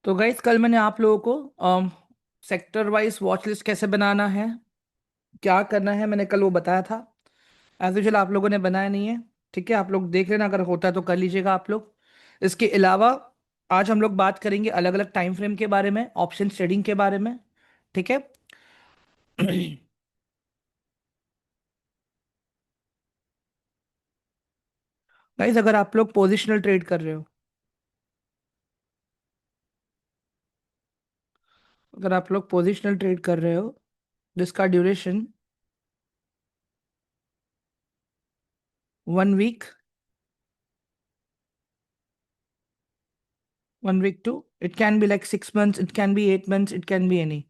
तो गाइस कल मैंने आप लोगों को सेक्टर वाइज वॉच लिस्ट कैसे बनाना है, क्या करना है, मैंने कल वो बताया था। एज यूजुअल आप लोगों ने बनाया नहीं है। ठीक है, आप लोग देख लेना, अगर होता है तो कर लीजिएगा आप लोग। इसके अलावा आज हम लोग बात करेंगे अलग अलग टाइम फ्रेम के बारे में, ऑप्शन ट्रेडिंग के बारे में। ठीक है। गाइस अगर आप लोग पोजिशनल ट्रेड कर रहे हो, अगर आप लोग पोजिशनल ट्रेड कर रहे हो जिसका duration 1 week, 1 week to it can be like 6 months, it can be 8 months, it can be any,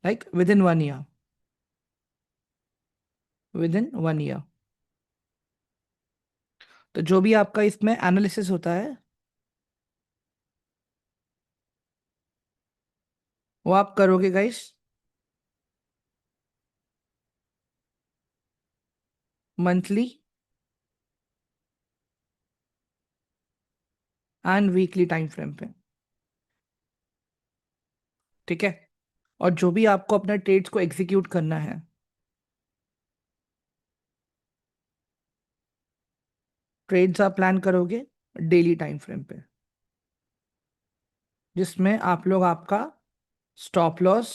like with in 1 year, with in 1 year। तो जो भी आपका इसमें एनालिसिस होता है वो आप करोगे guys monthly and weekly time frame पे। ठीक है। और जो भी आपको अपने ट्रेड्स को एग्जीक्यूट करना है, ट्रेड्स आप प्लान करोगे डेली टाइम फ्रेम पे, जिसमें आप लोग आपका स्टॉप लॉस,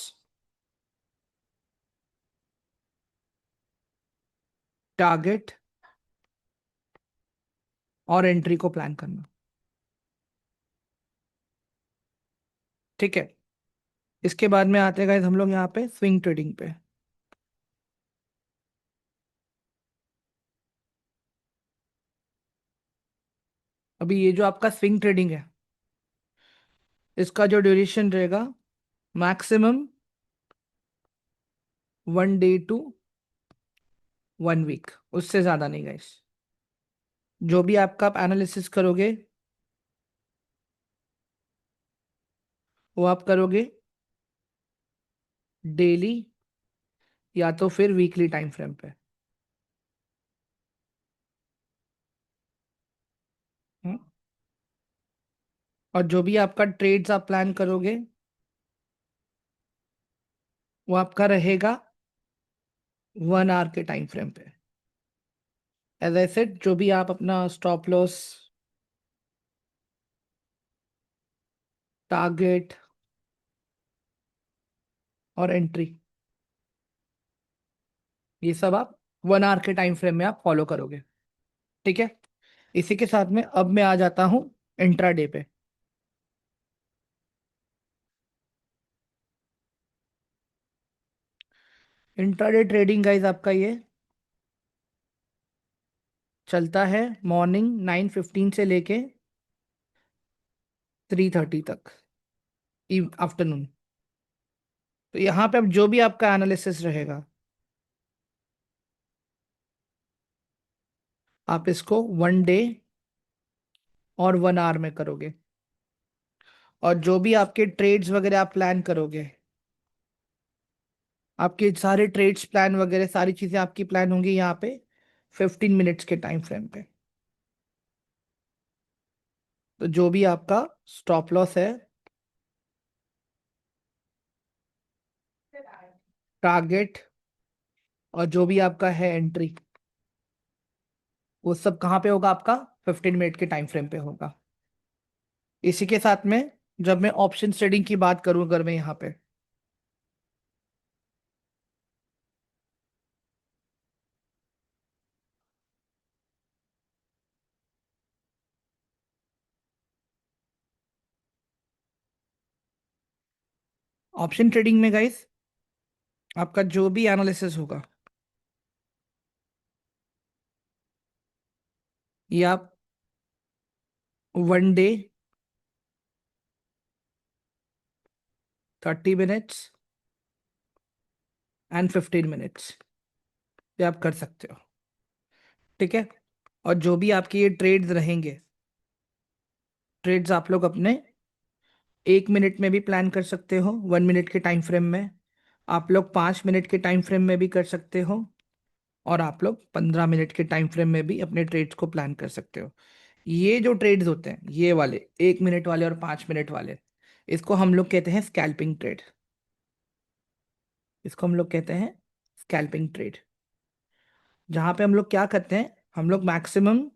टारगेट और एंट्री को प्लान करना। ठीक है। इसके बाद में आते हैं गाइस हम लोग यहाँ पे स्विंग ट्रेडिंग पे। अभी ये जो आपका स्विंग ट्रेडिंग है, इसका जो ड्यूरेशन रहेगा मैक्सिमम 1 डे टू 1 वीक, उससे ज्यादा नहीं गाइस। जो भी आपका आप एनालिसिस करोगे वो आप करोगे डेली या तो फिर वीकली टाइम फ्रेम पे। हम्म? और जो भी आपका ट्रेड्स आप प्लान करोगे वो आपका रहेगा 1 आवर के टाइम फ्रेम पे। एज आई सेड, जो भी आप अपना स्टॉप लॉस, टारगेट और एंट्री, ये सब आप 1 आवर के टाइम फ्रेम में आप फॉलो करोगे। ठीक है। इसी के साथ में अब मैं आ जाता हूँ इंट्राडे पे। इंट्राडे ट्रेडिंग गाइस आपका ये चलता है मॉर्निंग 9:15 से लेके 3:30 तक, आफ्टरनून। तो यहाँ पे अब जो भी आपका एनालिसिस रहेगा आप इसको 1 डे और 1 आवर में करोगे। और जो भी आपके ट्रेड्स वगैरह आप प्लान करोगे, आपके सारे ट्रेड्स प्लान वगैरह सारी चीजें आपकी प्लान होंगी यहाँ पे 15 मिनट्स के टाइम फ्रेम पे। तो जो भी आपका स्टॉप लॉस है, टारगेट और जो भी आपका है एंट्री, वो सब कहाँ पे होगा आपका 15 मिनट के टाइम फ्रेम पे होगा। इसी के साथ में जब मैं ऑप्शन ट्रेडिंग की बात करूं, अगर मैं यहाँ पे ऑप्शन ट्रेडिंग में गाइस आपका जो भी एनालिसिस होगा ये आप 1 डे, 30 मिनट्स एंड 15 मिनट्स ये आप कर सकते हो। ठीक है। और जो भी आपके ये ट्रेड्स रहेंगे, ट्रेड्स आप लोग अपने 1 मिनट में भी प्लान कर सकते हो, 1 मिनट के टाइम फ्रेम में। आप लोग 5 मिनट के टाइम फ्रेम में भी कर सकते हो। और आप लोग 15 मिनट के टाइम फ्रेम में भी अपने ट्रेड्स को प्लान कर सकते हो। ये जो ट्रेड्स होते हैं ये वाले 1 मिनट वाले और 5 मिनट वाले, इसको हम लोग कहते हैं स्कैल्पिंग ट्रेड। इसको हम लोग कहते हैं स्कैल्पिंग ट्रेड, जहां पे हम लोग क्या करते हैं, हम लोग मैक्सिमम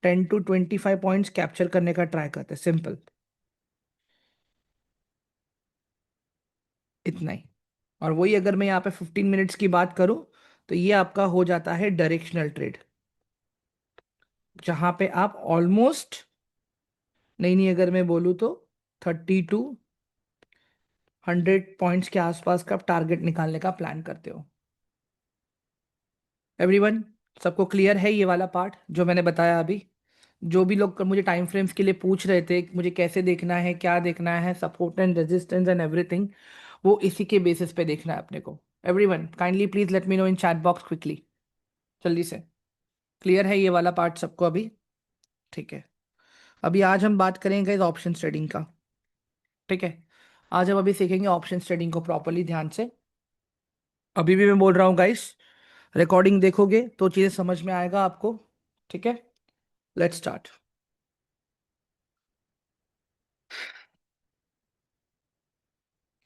10 to 25 पॉइंट्स कैप्चर करने का ट्राई करते हैं, सिंपल, इतना ही। और वही अगर मैं यहाँ पे 15 मिनट्स की बात करूं, तो ये आपका हो जाता है डायरेक्शनल ट्रेड, जहां पे आप ऑलमोस्ट, नहीं नहीं अगर मैं बोलूँ तो 30 to 100 पॉइंट्स के आसपास का टारगेट निकालने का प्लान करते हो। एवरीवन, सबको क्लियर है ये वाला पार्ट जो मैंने बताया अभी? जो भी लोग मुझे टाइम फ्रेम्स के लिए पूछ रहे थे, मुझे कैसे देखना है, क्या देखना है, support and resistance and everything, वो इसी के बेसिस पे देखना है अपने को। Everyone kindly please let me know in chat box quickly, जल्दी से। क्लियर है ये वाला पार्ट सबको अभी? ठीक है। अभी आज हम बात करेंगे ऑप्शन ट्रेडिंग का। ठीक है, आज हम अभी सीखेंगे ऑप्शन ट्रेडिंग को प्रॉपरली, ध्यान से। अभी भी मैं बोल रहा हूँ गाइस, रिकॉर्डिंग देखोगे तो चीजें समझ में आएगा आपको। ठीक है, let's start.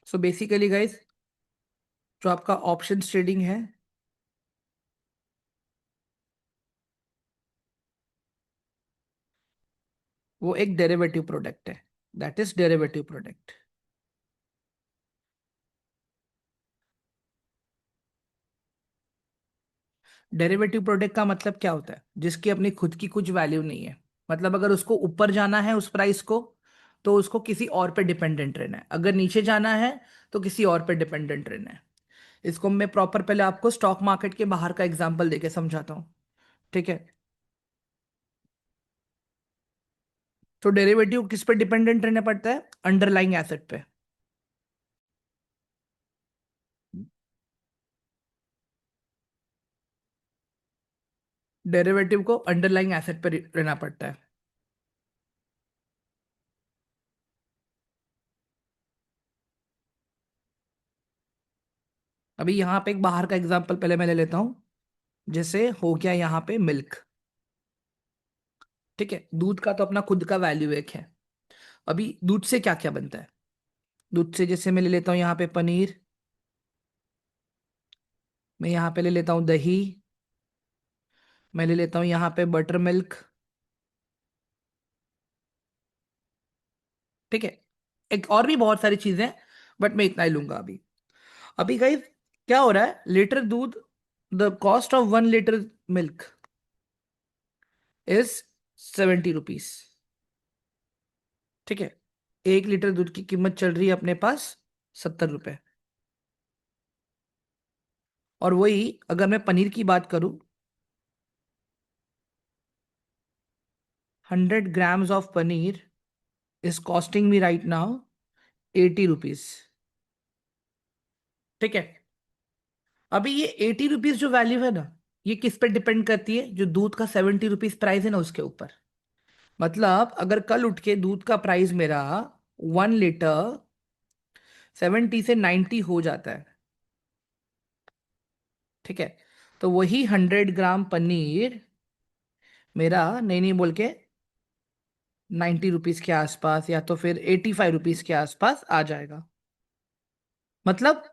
So basically guys, जो आपका ऑप्शन ट्रेडिंग है, वो एक डेरिवेटिव प्रोडक्ट है, that is derivative product. Derivative product का मतलब क्या होता है? जिसकी अपनी खुद की कुछ वैल्यू नहीं है। मतलब अगर उसको ऊपर जाना है उस प्राइस को, तो उसको किसी और पे डिपेंडेंट रहना है, अगर नीचे जाना है तो किसी और पे डिपेंडेंट रहना है। इसको मैं प्रॉपर पहले आपको स्टॉक मार्केट के बाहर का एग्जांपल देके समझाता हूँ। ठीक है, तो डेरिवेटिव किस पे डिपेंडेंट रहना पड़ता है? अंडरलाइंग एसेट पे। डेरिवेटिव को अंडरलाइंग एसेट पे रहना पड़ता है। अभी यहाँ पे एक बाहर का एग्जांपल पहले मैं ले लेता हूँ। जैसे हो गया यहाँ पे मिल्क। ठीक है, दूध का तो अपना खुद का वैल्यू एक है। अभी दूध से क्या क्या बनता है? दूध से जैसे मैं ले लेता हूँ यहाँ पे पनीर, मैं यहाँ पे ले लेता हूँ दही, मैं ले लेता हूँ यहाँ पे बटर मिल्क। ठीक है, एक और भी बहुत सारी चीजें हैं, बट मैं इतना ही लूंगा अभी। अभी गाइस, क्या हो रहा है, लीटर दूध, the cost of 1 litre milk is 70 rupees. ठीक है, 1 लीटर दूध की कीमत चल रही है अपने पास 70 रुपए। और वही अगर मैं पनीर की बात करूं, 100 grams of paneer is costing me right now 80 rupees. ठीक है, अभी ये 80 रुपीज जो वैल्यू है ना, ये किस पे डिपेंड करती है? जो दूध का 70 रुपीज प्राइस है ना, उसके ऊपर। मतलब अगर कल उठ के दूध का प्राइस मेरा 1 लीटर 70 से 90 हो जाता है, ठीक है, तो वही 100 ग्राम पनीर मेरा नहीं नहीं बोल के 90 रुपीज के आसपास, या तो फिर 85 रुपीज के आसपास आ जाएगा। मतलब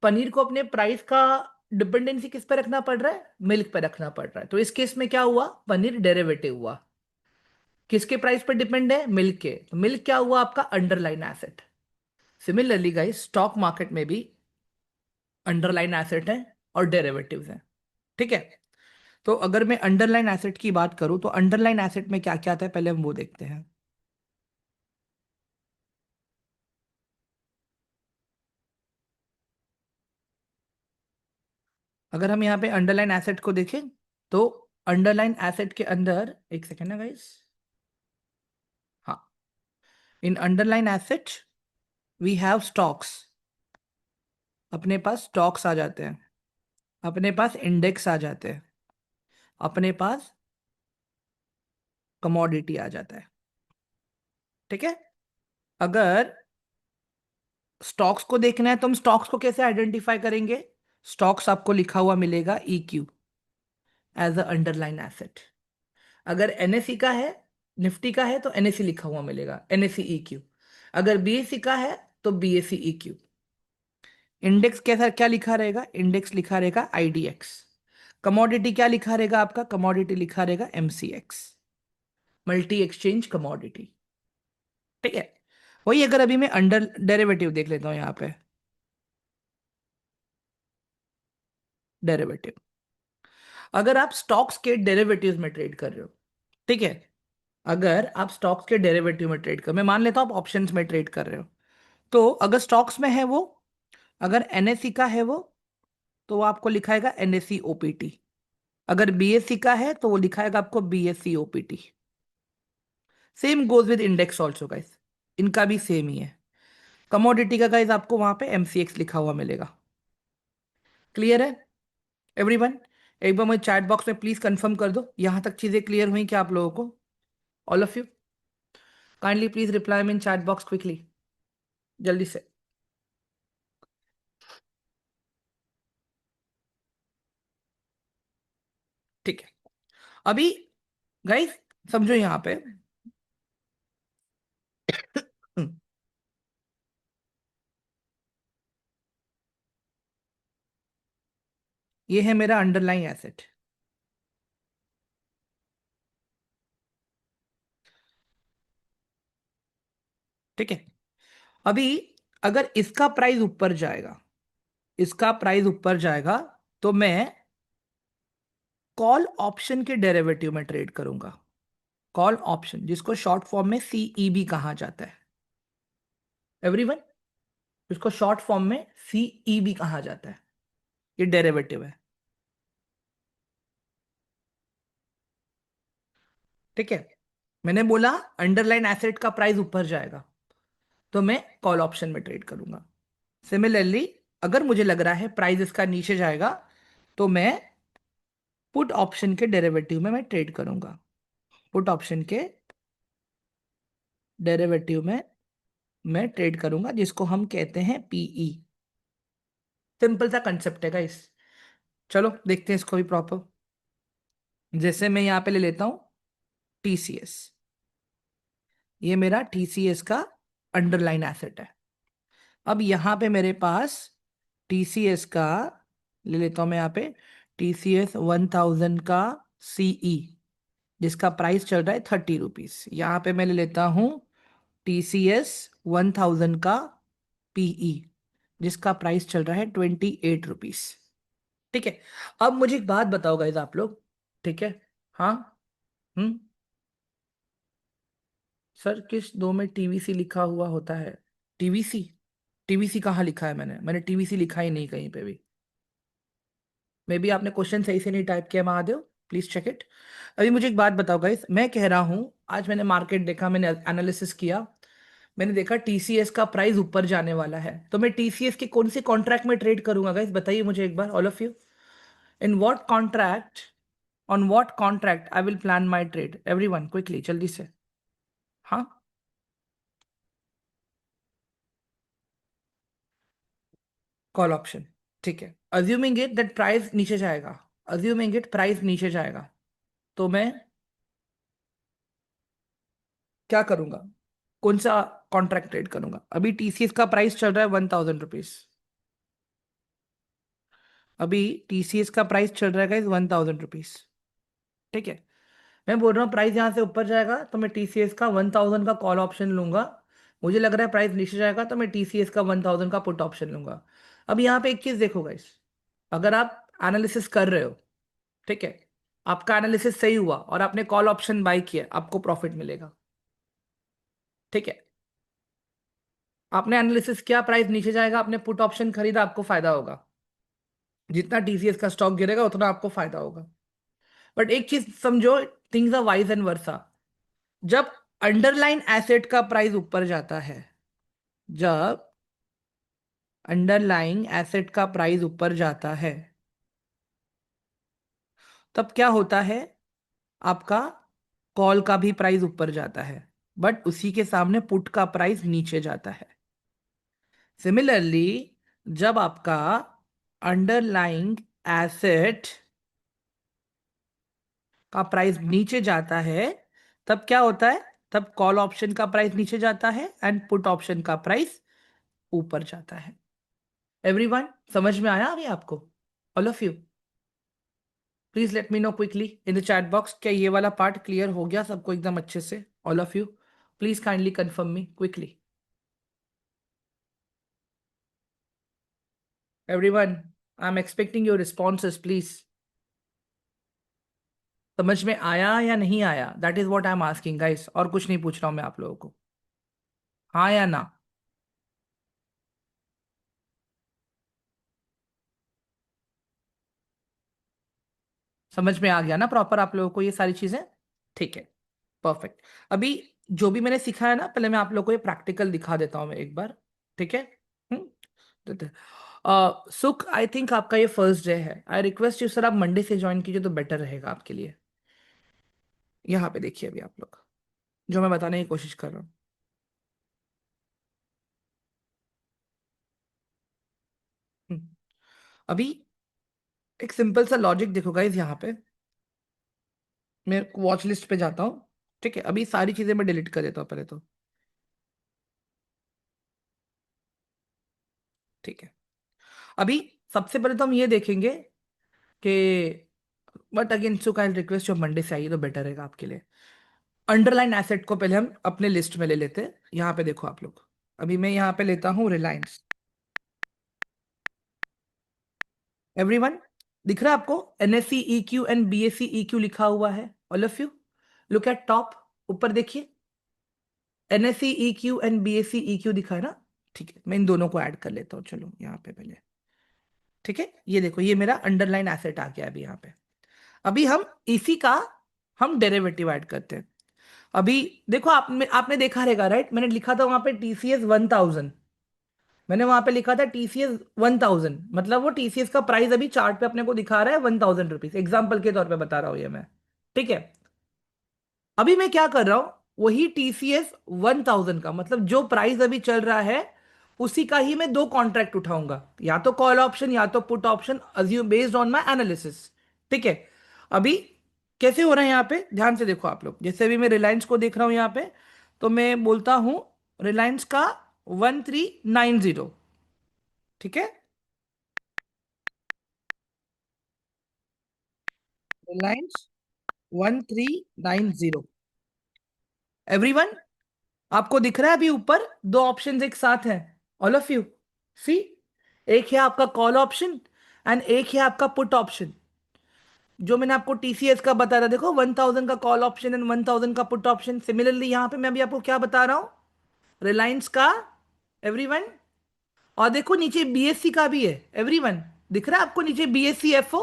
पनीर को अपने प्राइस का डिपेंडेंसी किस पे रखना पड़ रहा है? मिल्क पे रखना पड़ रहा है। तो इस केस में क्या हुआ? पनीर डेरिवेटिव हुआ। किसके प्राइस पे डिपेंड है? मिल्क के। तो मिल्क क्या हुआ? आपका underline asset. Similarly guys, stock market में भी अंडरलाइन एसेट है और डेरिवेटिव्स हैं। ठीक है, तो अगर मैं अंडरलाइन एसेट की बात करूं, तो अंडरलाइन एसेट में क्या क्या आता है, पहले हम वो देखते हैं। अगर हम यहाँ पे अंडरलाइन एसेट को देखें, तो अंडरलाइन एसेट के अंदर, एक सेकेंड ना गाइस, हाँ, in underline asset we have stocks. अपने पास स्टॉक्स आ जाते हैं, अपने पास इंडेक्स आ जाते हैं, अपने पास कमोडिटी आ जाता है। ठीक है, अगर स्टॉक्स को देखना है तो हम स्टॉक्स को कैसे आइडेंटिफाई करेंगे? स्टॉक्स आपको लिखा हुआ मिलेगा EQ, as a underline asset. अगर NSE का है निफ्टी का है तो एनएससी लिखा हुआ मिलेगा, एनएससी ईक्यू। अगर बीएससी का है तो बीएससी ईक्यू। इंडेक्स कैसा क्या लिखा रहेगा? इंडेक्स लिखा रहेगा आईडीएक्स। कमोडिटी क्या लिखा रहेगा आपका? कमोडिटी लिखा रहेगा एमसीएक्स, मल्टी एक्सचेंज कमोडिटी। ठीक है। वही अगर अभी मैं अंडर डेरिवेटिव देख लेता हूं यहां पे, डेरिवेटिव। अगर आप स्टॉक्स के डेरिवेटिव्स में ट्रेड कर रहे हो, ठीक है, अगर आप स्टॉक्स के डेरिवेटिव में ट्रेड कर, मैं मान लेता हूं आप ऑप्शंस में ट्रेड कर रहे हो, तो अगर स्टॉक्स में है वो, अगर एनएससी का है वो, तो वो आपको लिखाएगा एनएससी ओपीटी। अगर बीएससी का है तो वो लिखाएगा आपको BSc OPT. Same goes with index also guys, इनका भी सेम ही है। कमोडिटी का गाइस आपको वहां पे एमसीएक्स लिखा हुआ मिलेगा। क्लियर है एवरीवन? एक बार मुझे चैट बॉक्स में प्लीज कंफर्म कर दो, यहां तक चीजें क्लियर हुई क्या आप लोगों को? All of you kindly please reply me in chat box quickly, जल्दी से। ठीक है। अभी गाइस समझो यहां पे ये है मेरा अंडरलाइन एसेट। ठीक है। अभी अगर इसका प्राइस ऊपर जाएगा, इसका प्राइस ऊपर जाएगा, तो मैं कॉल ऑप्शन के डेरिवेटिव में ट्रेड करूंगा। कॉल ऑप्शन, जिसको शॉर्ट फॉर्म में सीईबी कहा जाता है एवरीवन, इसको शॉर्ट फॉर्म में सीईबी कहा जाता है। ये डेरिवेटिव है। ठीक है। मैंने बोला अंडरलाइन एसेट का प्राइस ऊपर जाएगा तो मैं कॉल ऑप्शन में ट्रेड करूंगा। सिमिलरली अगर मुझे लग रहा है प्राइस इसका नीचे जाएगा तो मैं पुट ऑप्शन के डेरिवेटिव में मैं ट्रेड करूंगा। पुट ऑप्शन के डेरिवेटिव में मैं ट्रेड करूंगा, जिसको हम कहते हैं पीई। सिंपल सा कंसेप्ट है गाइस। चलो देखते हैं इसको भी प्रॉपर। जैसे मैं यहां पे ले लेता हूं टीसीएस, ये मेरा टीसीएस का अंडरलाइन एसेट है। अब यहां पे मेरे पास टीसीएस का ले लेता हूं मैं यहां पे टीसीएस 1000 का सीई, जिसका प्राइस चल रहा है 30 रुपीज। यहां पे मैं ले लेता हूं टीसीएस 1000 का पीई, जिसका प्राइस चल रहा है 28 रुपीज। ठीक है। अब मुझे एक बात बताओ गाइज आप लोग। ठीक है। हाँ। हम्म। सर किस दो में टीवीसी लिखा हुआ होता है? टीवीसी? टीवीसी कहाँ लिखा है? मैंने टीवीसी लिखा ही नहीं कहीं पे भी। मे बी आपने क्वेश्चन सही से नहीं टाइप किया महादेव, प्लीज चेक इट। अभी मुझे एक बात बताओ गाइस, मैं कह रहा हूं आज मैंने मार्केट देखा, मैंने एनालिसिस किया, मैंने देखा टीसीएस का प्राइस ऊपर जाने वाला है, तो मैं टीसीएस के कौन से कॉन्ट्रैक्ट में ट्रेड करूंगा गाइस? बताइए मुझे एक बार, all of you. In what contract, on what contract I will plan my trade? Everyone quickly जल्दी से। हाँ। Call option. ठीक है। अज्यूमिंग इट दैट प्राइस नीचे जाएगा, अज्यूमिंग इट प्राइस नीचे जाएगा, तो मैं क्या करूंगा? कौन सा कॉन्ट्रैक्ट ट्रेड करूंगा? अभी टीसीएस का प्राइस चल रहा है 1000 रुपीज। अभी टीसीएस का प्राइस चल रहा है 1000 रुपीज। ठीक है। मैं बोल रहा हूँ प्राइस यहाँ से ऊपर जाएगा तो मैं टीसीएस का 1000 का कॉल ऑप्शन लूंगा। मुझे लग रहा है प्राइस नीचे जाएगा तो मैं टीसीएस का 1000 का पुट ऑप्शन लूंगा। अब यहाँ पे एक चीज देखो गाइस, अगर आप एनालिसिस कर रहे हो, ठीक है, आपका एनालिसिस सही हुआ और आपने कॉल ऑप्शन बाय किया, आपको प्रॉफिट मिलेगा। ठीक है। आपने एनालिसिस किया प्राइस नीचे जाएगा, आपने पुट ऑप्शन खरीदा, आपको फायदा होगा। जितना टीसीएस का स्टॉक गिरेगा उतना आपको फायदा होगा। बट एक चीज समझो, थिंग्स आर वाइज एंड वर्सा। जब अंडरलाइन एसेट का प्राइस ऊपर जाता है, जब अंडरलाइन एसेट का प्राइस ऊपर जाता है, तब क्या होता है? आपका कॉल का भी प्राइस ऊपर जाता है, बट उसी के सामने पुट का प्राइस नीचे जाता है। सिमिलरली जब आपका अंडरलाइंग एसेट का प्राइस नीचे जाता है, तब क्या होता है, तब कॉल ऑप्शन का प्राइस नीचे जाता है एंड पुट ऑप्शन का प्राइस ऊपर जाता है। एवरीवन, समझ में आया अभी आपको? All of you, please let me know quickly in the chat box, क्या ये वाला पार्ट क्लियर हो गया सबको एकदम अच्छे से? All of you, please kindly confirm me quickly. Everyone, I am expecting your responses please. समझ में आया या नहीं आया, that is what I am asking guys, और कुछ नहीं पूछ रहा हूं मैं आप लोगों को। हाँ या ना? समझ में आ गया ना प्रॉपर आप लोगों को ये सारी चीजें? ठीक है, परफेक्ट। अभी जो भी मैंने सीखा है ना, पहले मैं आप लोगों को ये प्रैक्टिकल दिखा देता हूँ मैं एक बार। ठीक है? हम्म। देते हैं। सुख, आई थिंक आपका ये फर्स्ट डे है, आई रिक्वेस्ट यू सर, आप मंडे से ज्वाइन कीजिए तो बेटर रहेगा आपके लिए। यहाँ पे देखिए अभी आप लोग, जो मैं बताने की कोशिश कर रहा हूँ। हम्म। अभी एक सिंपल सा लॉजिक देखो गाइज यहाँ पे, मैं वॉच लिस्ट पे जाता हूँ। ठीक है, अभी सारी चीजें मैं डिलीट कर देता हूँ पहले तो। ठीक है, अभी सबसे पहले तो हम ये देखेंगे कि, बट अगेन सुख आई रिक्वेस्ट जो मंडे से आइए तो बेटर रहेगा आपके लिए। अंडरलाइन एसेट को पहले हम अपने लिस्ट में ले लेते हैं। यहाँ पे देखो आप लोग, अभी मैं यहाँ पे लेता हूँ रिलायंस। एवरीवन, दिख रहा है आपको? NSC E Q and BSc E Q लिखा हुआ है। All of you look at top, ऊपर देखिए, NSC E Q and BSc E Q दिखा है ना? ठीक है, मैं इन दोनों को ऐड कर लेता हूँ, चलो यहाँ पे पहले। ठीक है, ये देखो ये मेरा अंडरलाइन एसेट आ गया अभी यहाँ पे। अभी हम इसी का हम डेरिवेटिव ऐड करते हैं। अभी देखो, आपने आपने देखा रहेगा राइट, मैंने लिखा था वहां पे टीसीएस 1000। मैंने वहां पे लिखा था टीसीएस 1000, मतलब वो टीसीएस का प्राइस अभी चार्ट पे अपने को दिखा रहा है 1000 रुपीज, एग्जाम्पल के तौर पे बता रहा हूं ये मैं। ठीक है, अभी मैं क्या कर रहा हूं, वही टीसीएस 1000 का, मतलब जो प्राइस अभी चल रहा है उसी का ही मैं दो कॉन्ट्रैक्ट उठाऊंगा, या तो कॉल ऑप्शन या तो put option, assume based on my analysis. ठीक है, अभी कैसे हो रहा है यहाँ पे ध्यान से देखो आप लोग, जैसे अभी मैं रिलायंस को देख रहा हूं यहाँ पे, तो मैं बोलता हूं रिलायंस का 1390। ठीक है, रिलायंस 1390। एवरीवन, आपको दिख रहा है अभी ऊपर दो ऑप्शंस एक साथ हैं? ऑल ऑफ यू सी, एक है आपका कॉल ऑप्शन एंड एक है आपका पुट ऑप्शन। जो मैंने आपको टीसीएस का बताया था, देखो 1000 का कॉल ऑप्शन एंड 1000 का पुट ऑप्शन। सिमिलरली यहां पे मैं अभी आपको क्या बता रहा हूं, रिलायंस का। एवरीवन, और देखो नीचे बीएससी का भी है। एवरीवन, दिख रहा है आपको नीचे बीएससी एफओ,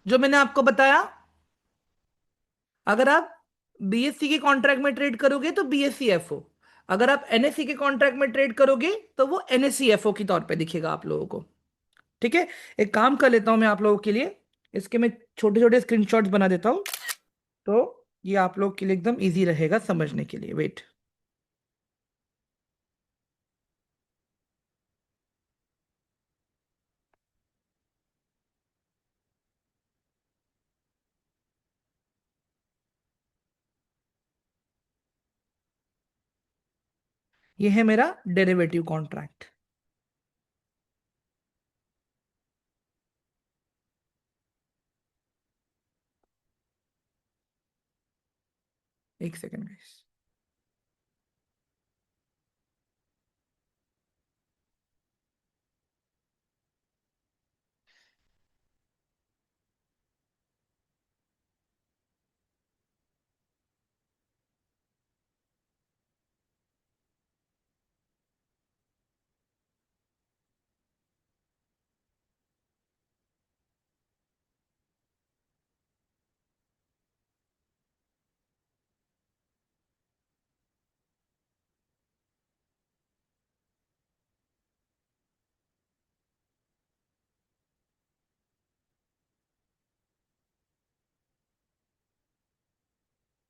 जो मैंने आपको बताया? अगर आप बीएससी के कॉन्ट्रैक्ट में ट्रेड करोगे तो बीएससी एफओ, अगर आप एनएससी के कॉन्ट्रैक्ट में ट्रेड करोगे तो वो एनएससी एफओ के तौर पे दिखेगा आप लोगों को। ठीक है, एक काम कर लेता हूं मैं आप लोगों के लिए, इसके मैं छोटे छोटे स्क्रीनशॉट्स बना देता हूं, तो ये आप लोग के लिए एकदम इजी रहेगा समझने के लिए। वेट, ये है मेरा डेरिवेटिव कॉन्ट्रैक्ट। एक सेकेंड गाइस।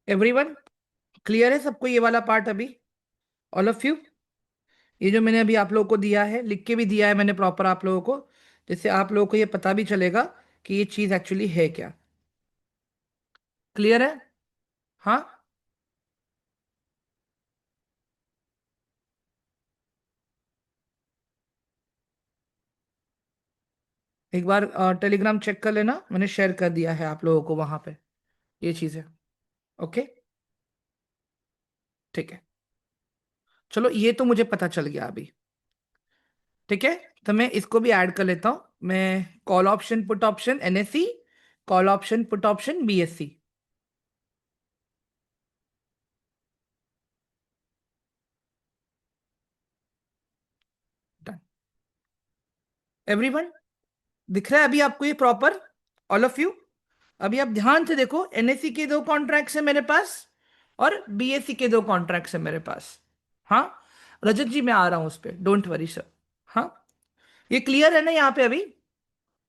एवरीवन, क्लियर है सबको ये वाला पार्ट अभी? ऑल ऑफ यू, ये जो मैंने अभी आप लोगों को दिया है, लिख के भी दिया है मैंने प्रॉपर आप लोगों को, जिससे आप लोगों को ये पता भी चलेगा कि ये चीज एक्चुअली है क्या। क्लियर है? हाँ, एक बार टेलीग्राम चेक कर लेना, मैंने शेयर कर दिया है आप लोगों को वहां पे ये चीजें। ओके, ठीक है। चलो ये तो मुझे पता चल गया अभी। ठीक है, तो मैं इसको भी ऐड कर लेता हूं। मैं call option put option NSC, call option put option BSc. Done. Everyone, दिख रहा है अभी आपको ये प्रॉपर? ऑल ऑफ यू, अभी आप ध्यान से देखो, एनएससी के दो कॉन्ट्रैक्ट्स है मेरे पास और बीएससी के दो कॉन्ट्रैक्ट्स है मेरे पास। हाँ, रजत जी मैं आ रहा हूं उस पर, डोंट वरी सर। हाँ, ये क्लियर है ना यहाँ पे अभी?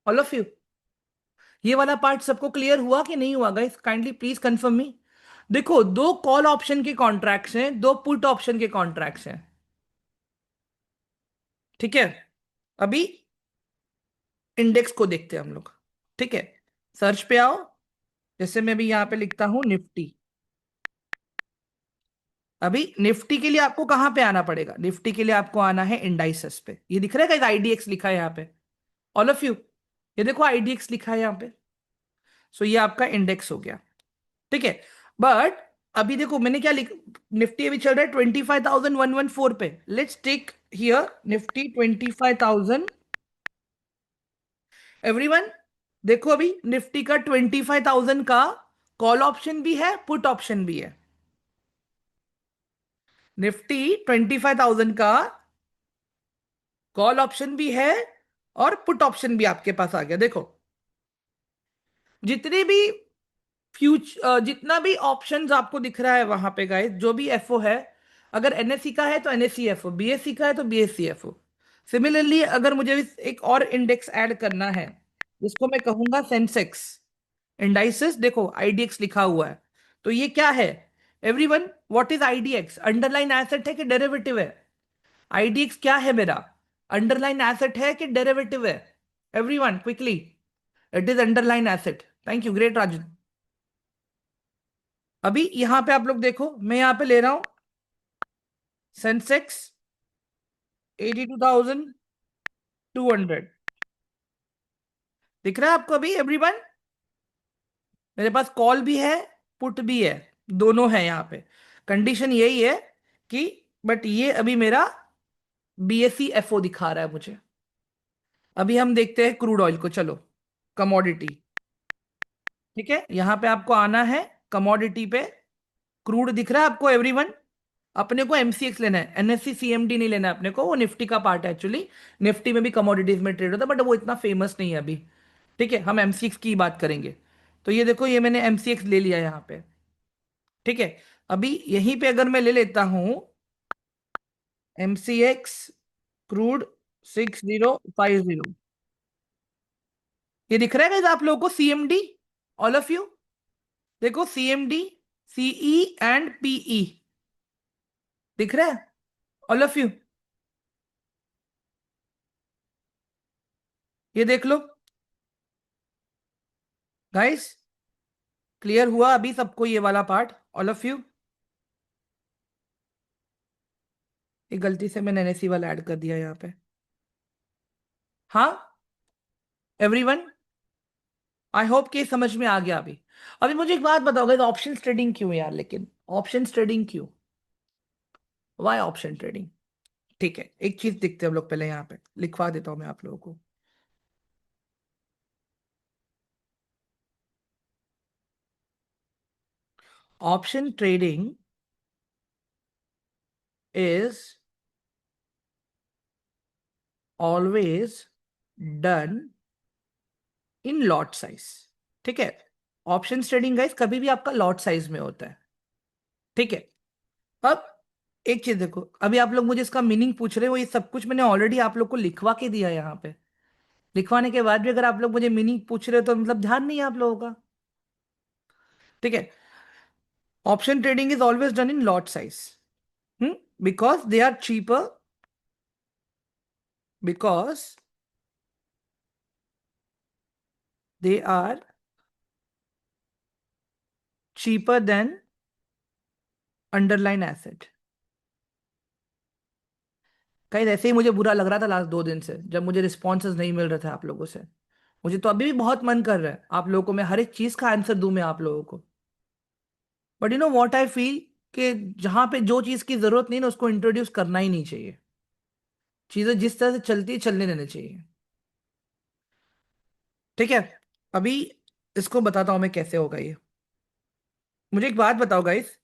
ऑल ऑफ यू, ये वाला पार्ट सबको क्लियर हुआ कि नहीं हुआ गाइस? काइंडली प्लीज कंफर्म मी। देखो, दो कॉल ऑप्शन के कॉन्ट्रैक्ट्स हैं, दो पुट ऑप्शन के कॉन्ट्रैक्ट्स हैं। ठीक है, अभी इंडेक्स को देखते हैं हम लोग। ठीक है, सर्च पे आओ। जैसे मैं भी यहाँ पे लिखता हूं निफ्टी। अभी निफ्टी के लिए आपको कहां पे आना पड़ेगा? निफ्टी के लिए आपको आना है इंडाइसेस पे। ये दिख रहा है आईडीएक्स लिखा है यहाँ पे, ऑल ऑफ यू। ये देखो आईडीएक्स लिखा है यहाँ पे। सो ये आपका इंडेक्स हो गया। ठीक है, बट अभी देखो मैंने क्या लिख, निफ्टी अभी चल रहा है 25,114 पे। Let's take here Nifty 25,000। Everyone, देखो अभी निफ्टी का 25,000 का कॉल ऑप्शन भी है, पुट ऑप्शन भी है। निफ्टी 25,000 का कॉल ऑप्शन भी है और पुट ऑप्शन भी आपके पास आ गया। देखो, जितने भी जितना भी ऑप्शंस आपको दिख रहा है वहां पे गाइस, जो भी एफओ है, अगर एनएससी का है तो एनएससी एफओ, बीएससी का है तो बीएससी एफओ। सिमिलरली अगर मुझे एक और इंडेक्स ऐड करना है, जिसको मैं कहूंगा सेंसेक्स इंडाइसेस, देखो आईडीएक्स लिखा हुआ है। तो ये क्या है everyone? What is IDX? Underline asset है कि डेरिवेटिव है? आईडीएक्स क्या है मेरा? अंडरलाइन एसेट है कि डेरिवेटिव है? Everyone quickly, it is underline asset. Thank you, great Rajan. अभी यहां पे आप लोग देखो, मैं यहां पे ले रहा हूं सेंसेक्स 82,200। दिख रहा है आपको अभी एवरीवन? मेरे पास कॉल भी है, पुट भी है, दोनों है यहाँ पे। कंडीशन यही है कि, बट ये अभी मेरा बीएससी एफओ दिखा रहा है मुझे। अभी हम देखते हैं क्रूड ऑयल को, चलो कमोडिटी। ठीक है, यहां पे आपको आना है कमोडिटी पे। क्रूड दिख रहा है आपको एवरीवन? अपने को एमसीएक्स लेना है, एनएससी सीएमडी नहीं लेना है अपने को, वो निफ्टी का पार्ट है एक्चुअली। निफ्टी में भी कमोडिटीज में ट्रेड होता है, बट वो इतना फेमस नहीं है अभी। ठीक है, हम एमसीएक्स की बात करेंगे। तो ये देखो, ये मैंने एमसीएक्स ले लिया यहाँ पे। ठीक है, अभी यहीं पे अगर मैं ले लेता हूं एमसीएक्स क्रूड 6050, ये दिख रहा है guys आप लोगों को सीएमडी? ऑल ऑफ यू देखो, सीएमडी, सीई एंड पीई दिख रहा है? ऑल ऑफ यू ये देख लो गाइस। क्लियर हुआ अभी सबको ये वाला पार्ट? ऑल ऑफ यू, ये गलती से मैंने एनएससी वाला ऐड कर दिया यहाँ पे। हाँ एवरीवन, आई होप कि समझ में आ गया अभी। अभी मुझे एक बात बताओगे, ऑप्शन ट्रेडिंग क्यों यार? लेकिन ऑप्शन ट्रेडिंग क्यों? Why option trading? ठीक है, एक चीज देखते हैं हम लोग पहले, यहाँ पे लिखवा देता हूं मैं आप लोगों को। Option trading is always done in lot size. ठीक है, ऑप्शन ट्रेडिंग गाइस कभी भी आपका लॉट साइज में होता है। ठीक है, अब एक चीज देखो, अभी आप लोग मुझे इसका मीनिंग पूछ रहे हो, ये सब कुछ मैंने ऑलरेडी आप लोग को लिखवा के दिया है यहाँ पे। लिखवाने के बाद भी अगर आप लोग मुझे मीनिंग पूछ रहे हो तो मतलब ध्यान नहीं है आप लोगों का। ठीक है, option trading is always done in lot size, because they are cheaper, because they are cheaper than underline asset. कहीं ऐसे ही मुझे बुरा लग रहा था लास्ट 2 दिन से, जब मुझे रिस्पॉन्सेज नहीं मिल रहे थे आप लोगों से। मुझे तो अभी भी बहुत मन कर रहा है आप लोगों को मैं हर एक चीज का आंसर दूं मैं आप लोगों को। But you know what I feel कि जहां पे जो चीज की जरूरत नहीं ना उसको इंट्रोड्यूस करना ही नहीं चाहिए। चीजें जिस तरह से चलती है चलने देने चाहिए। ठीक है। अभी इसको बताता हूं मैं कैसे होगा ये। मुझे एक बात बताओ गाइस।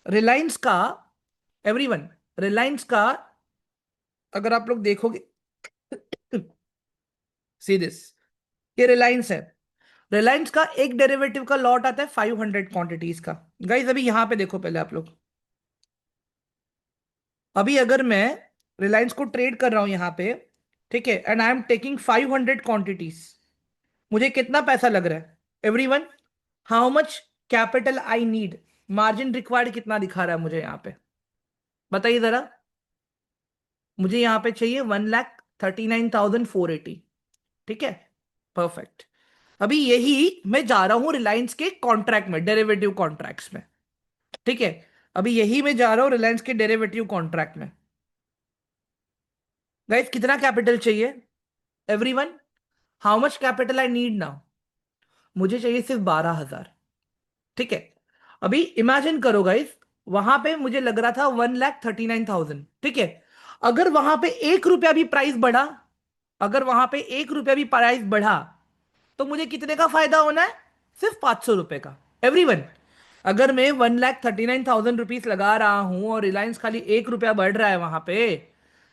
रिलायंस का, एवरीवन, रिलायंस का अगर आप लोग देखोगे सी दिस, ये रिलायंस है। रिलायंस का एक डेरिवेटिव का लॉट आता है 500 क्वांटिटीज का। गाइस अभी यहां पे देखो पहले आप लोग। अभी अगर मैं रिलायंस को ट्रेड कर रहा हूं यहां पे, ठीक है, and I am taking 500 quantities, मुझे कितना पैसा लग रहा है everyone? How much capital I need? Margin required कितना दिखा रहा है मुझे यहां पे? बताइए जरा। मुझे यहां पे चाहिए 1,39,480। ठीक है, परफेक्ट। अभी यही मैं जा रहा हूं रिलायंस के कॉन्ट्रैक्ट में, डेरिवेटिव कॉन्ट्रैक्ट्स में। ठीक है, अभी यही मैं जा रहा हूं रिलायंस के डेरिवेटिव कॉन्ट्रैक्ट में। गाइस कितना कैपिटल चाहिए everyone? How much capital I need now? मुझे चाहिए सिर्फ 12,000। ठीक है। अभी इमेजिन करो गाइस, वहां पे मुझे लग रहा था 1,39,000। ठीक है। अगर वहां पे 1 रुपया भी प्राइस बढ़ा, अगर वहां पे 1 रुपया भी प्राइस बढ़ा, तो मुझे कितने का फायदा होना है? सिर्फ 500 रुपए का एवरीवन। अगर मैं 1,39,000 रुपीज लगा रहा हूं और रिलायंस खाली 1 रुपया बढ़ रहा है वहां पे,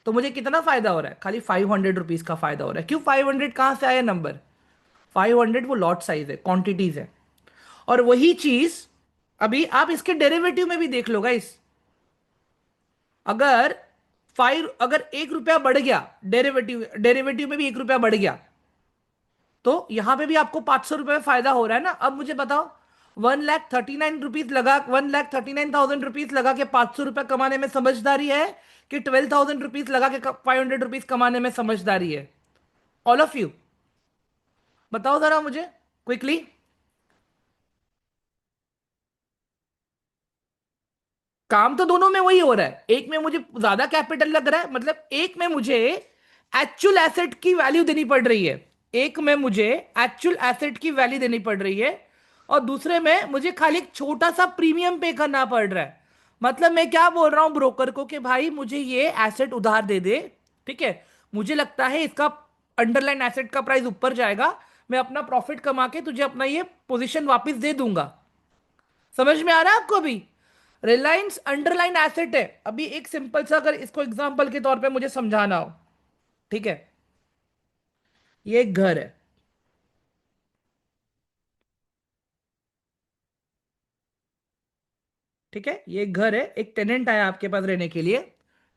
तो मुझे कितना फायदा हो रहा है? खाली 500 रुपीज का फायदा हो रहा है। क्यों 500? कहां से आया नंबर 500? वो लॉट साइज है, क्वांटिटीज है। और वही चीज अभी आप इसके डेरिवेटिव में भी देख लो गाइस। अगर अगर 1 रुपया बढ़ गया, डेरिवेटिव डेरिवेटिव में भी 1 रुपया बढ़ गया, तो यहां पे भी आपको 500 रुपये में फायदा हो रहा है ना। अब मुझे बताओ, 1,39,000 रुपीज लगा, 1,39,000 रुपीज लगा के 500 रुपये कमाने में समझदारी है, कि 12,000 रुपीज लगा के 500 रुपीज कमाने में समझदारी है? ऑल ऑफ यू बताओ जरा मुझे क्विकली। काम तो दोनों में वही हो रहा है। एक में मुझे ज्यादा कैपिटल लग रहा है, मतलब एक में मुझे एक्चुअल एसेट की वैल्यू देनी पड़ रही है, एक में मुझे एक्चुअल एसेट की वैल्यू देनी पड़ रही है, और दूसरे में मुझे खाली एक छोटा सा प्रीमियम पे करना पड़ रहा है। मतलब मैं क्या बोल रहा हूं ब्रोकर को कि भाई मुझे ये एसेट उधार दे दे। ठीक है, मुझे लगता है इसका अंडरलाइन एसेट का प्राइस ऊपर जाएगा, मैं अपना प्रॉफिट कमा के तुझे अपना ये पोजीशन वापस दे दूंगा। समझ में आ रहा है आपको अभी? रिलायंस अंडरलाइन एसेट है। अभी एक सिंपल सा अगर इसको एग्जांपल के तौर पे मुझे समझाना हो, ठीक है, ये एक घर है। ठीक है, ये एक घर है, एक टेनेंट आया आपके पास रहने के लिए।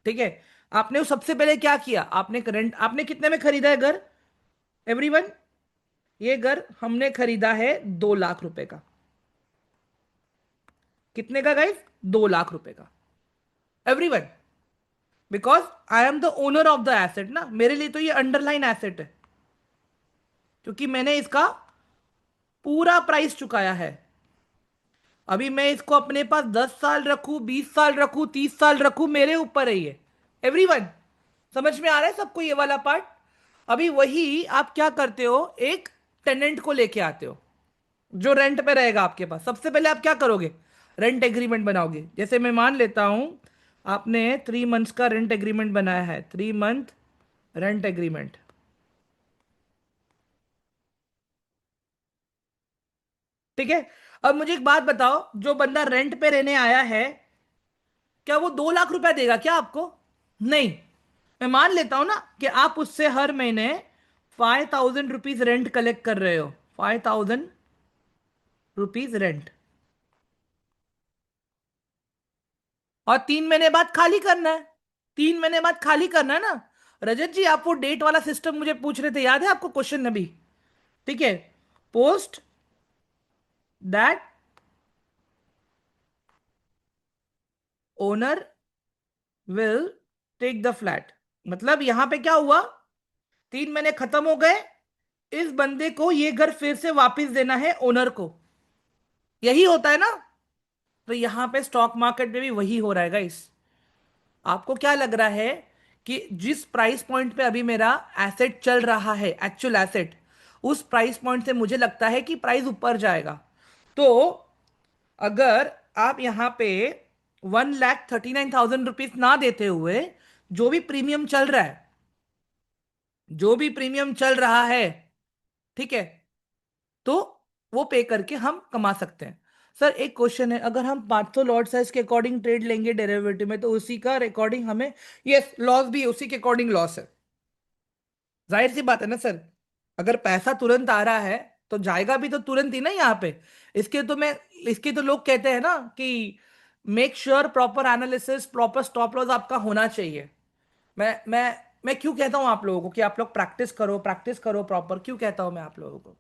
ठीक है, आपने वो सबसे पहले क्या किया? आपने करंट, आपने कितने में खरीदा है घर एवरीवन? ये घर हमने खरीदा है 2 लाख रुपए का। कितने का गाइस? 2 लाख रुपए का everyone. Because I am the owner of the asset ना, मेरे लिए तो ये अंडरलाइन एसेट है, क्योंकि मैंने इसका पूरा प्राइस चुकाया है। अभी मैं इसको अपने पास 10 साल रखूं, 20 साल रखूं, 30 साल रखूं, मेरे ऊपर है ये एवरीवन। समझ में आ रहा है सबको ये वाला पार्ट? अभी वही आप क्या करते हो, एक टेनेंट को लेके आते हो जो रेंट पे रहेगा आपके पास। सबसे पहले आप क्या करोगे? रेंट एग्रीमेंट बनाओगे। जैसे मैं मान लेता हूं आपने 3 मंथ्स का रेंट एग्रीमेंट बनाया है, 3 मंथ रेंट एग्रीमेंट। ठीक है। अब मुझे एक बात बताओ, जो बंदा रेंट पे रहने आया है, क्या वो 2 लाख रुपया देगा क्या आपको? नहीं। मैं मान लेता हूं ना कि आप उससे हर महीने 5,000 रुपीज रेंट कलेक्ट कर रहे हो, 5,000 रुपीज रेंट, और 3 महीने बाद खाली करना है। 3 महीने बाद खाली करना है ना। रजत जी आप वो डेट वाला सिस्टम मुझे पूछ रहे थे, याद है आपको क्वेश्चन अभी? ठीक है, post that owner will take the flat. मतलब यहां पे क्या हुआ, 3 महीने खत्म हो गए, इस बंदे को ये घर फिर से वापस देना है ओनर को। यही होता है ना। तो यहां पे स्टॉक मार्केट में भी वही हो रहा है गाइस। आपको क्या लग रहा है कि जिस प्राइस पॉइंट पे अभी मेरा एसेट चल रहा है, एक्चुअल एसेट, उस प्राइस पॉइंट से मुझे लगता है कि प्राइस ऊपर जाएगा। तो अगर आप यहाँ पे 1,39,000 रुपीज ना देते हुए जो भी प्रीमियम चल रहा है, जो भी प्रीमियम चल रहा है, ठीक है, तो वो पे करके हम कमा सकते हैं। सर एक क्वेश्चन है, अगर हम 500 लॉट साइज के अकॉर्डिंग ट्रेड लेंगे डेरिवेटिव में तो उसी का अकॉर्डिंग हमें, यस, लॉस भी उसी के अकॉर्डिंग लॉस है। जाहिर सी बात है ना सर, अगर पैसा तुरंत आ रहा है तो जाएगा भी तो तुरंत ही ना यहाँ पे। इसके तो लोग कहते हैं ना कि make sure proper analysis, proper stop loss आपका होना चाहिए। मैं क्यों कहता हूं आप लोगों को कि आप लोग प्रैक्टिस करो प्रॉपर, क्यों कहता हूं मैं आप लोगों को?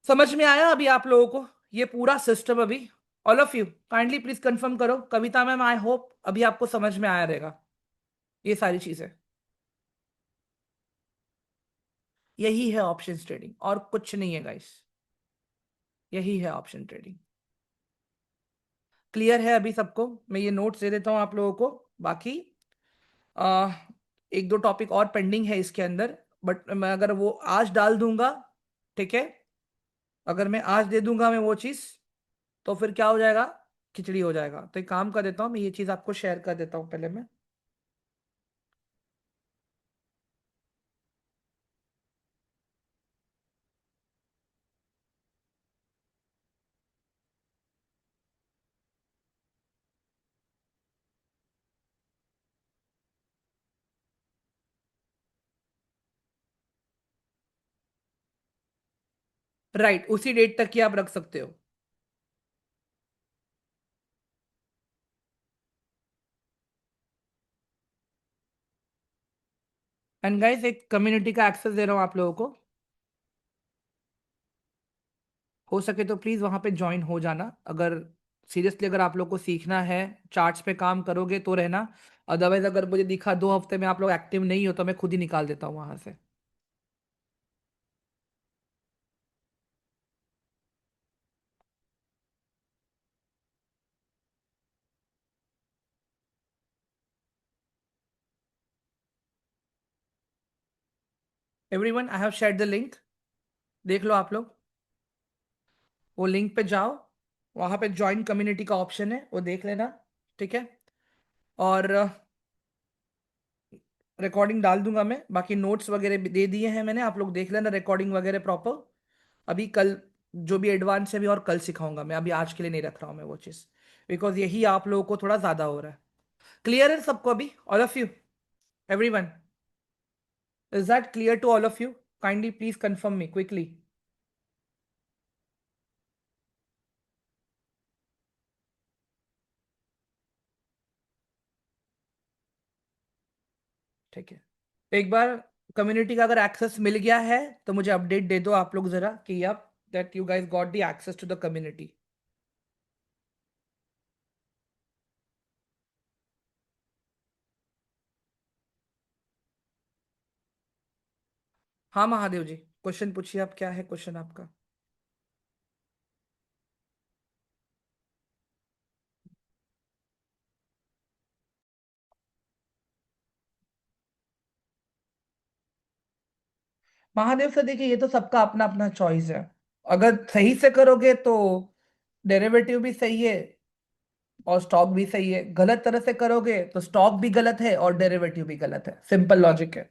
समझ में आया अभी आप लोगों को ये पूरा सिस्टम अभी? All of you kindly please confirm करो। कविता मैम, आई होप अभी आपको समझ में आया रहेगा ये सारी चीजें। यही है ऑप्शन ट्रेडिंग, और कुछ नहीं है गाइस। यही है ऑप्शन ट्रेडिंग। क्लियर है अभी सबको? मैं ये नोट्स दे देता हूँ आप लोगों को। बाकी आ, एक दो टॉपिक और पेंडिंग है इसके अंदर, बट मैं अगर वो आज डाल दूंगा, ठीक है, अगर मैं आज दे दूंगा मैं वो चीज, तो फिर क्या हो जाएगा? खिचड़ी हो जाएगा। तो एक काम कर देता हूँ, मैं ये चीज आपको शेयर कर देता हूँ पहले मैं। राइट, उसी डेट तक की आप रख सकते हो। एंड गाइस एक कम्युनिटी का एक्सेस दे रहा हूँ आप लोगों को, हो सके तो प्लीज वहां पे ज्वाइन हो जाना। अगर सीरियसली अगर आप लोग को सीखना है, चार्ट्स पे काम करोगे तो रहना। अदरवाइज अगर मुझे दिखा 2 हफ्ते में आप लोग एक्टिव नहीं हो तो मैं खुद ही निकाल देता हूँ वहां से। Everyone, I have shared the link, देख लो आप लोग। वो लिंक पे जाओ, वहां पे ज्वाइन कम्युनिटी का ऑप्शन है, वो देख लेना, ठीक है। और रिकॉर्डिंग डाल दूंगा मैं, बाकी नोट्स वगैरह भी दे दिए हैं मैंने, आप लोग देख लेना रिकॉर्डिंग वगैरह प्रॉपर। अभी कल जो भी एडवांस है भी और कल सिखाऊंगा मैं, अभी आज के लिए नहीं रख रहा हूँ मैं वो चीज़, बिकॉज यही आप लोगों को थोड़ा ज़्यादा हो रहा है। क्लियर है सबको अभी? All of you, everyone, is that clear to all of you? Kindly please confirm me quickly. ठीक है, एक बार कम्युनिटी का अगर एक्सेस मिल गया है तो मुझे अपडेट दे दो आप लोग जरा कि आप that you guys got the access to the community. हाँ महादेव जी, क्वेश्चन पूछिए आप, क्या है क्वेश्चन आपका? महादेव से देखिए, ये तो सबका अपना अपना चॉइस है। अगर सही से करोगे तो डेरिवेटिव भी सही है और स्टॉक भी सही है, गलत तरह से करोगे तो स्टॉक भी गलत है और डेरिवेटिव भी गलत है, सिंपल लॉजिक है।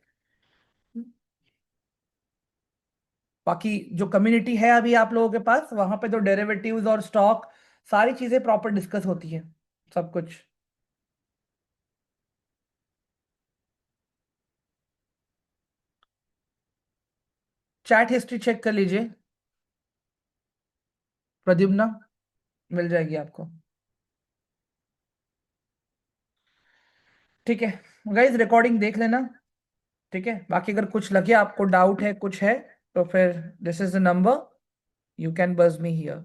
बाकी जो कम्युनिटी है अभी आप लोगों के पास, वहां पे तो डेरिवेटिव्स और स्टॉक सारी चीजें प्रॉपर डिस्कस होती है, सब कुछ। चैट हिस्ट्री चेक कर लीजिए प्रद्युम्ना, मिल जाएगी आपको। ठीक है गाइज, रिकॉर्डिंग देख लेना, ठीक है। बाकी अगर कुछ लगे आपको, डाउट है कुछ है, तो फिर this is the number, you can बज मी हियर।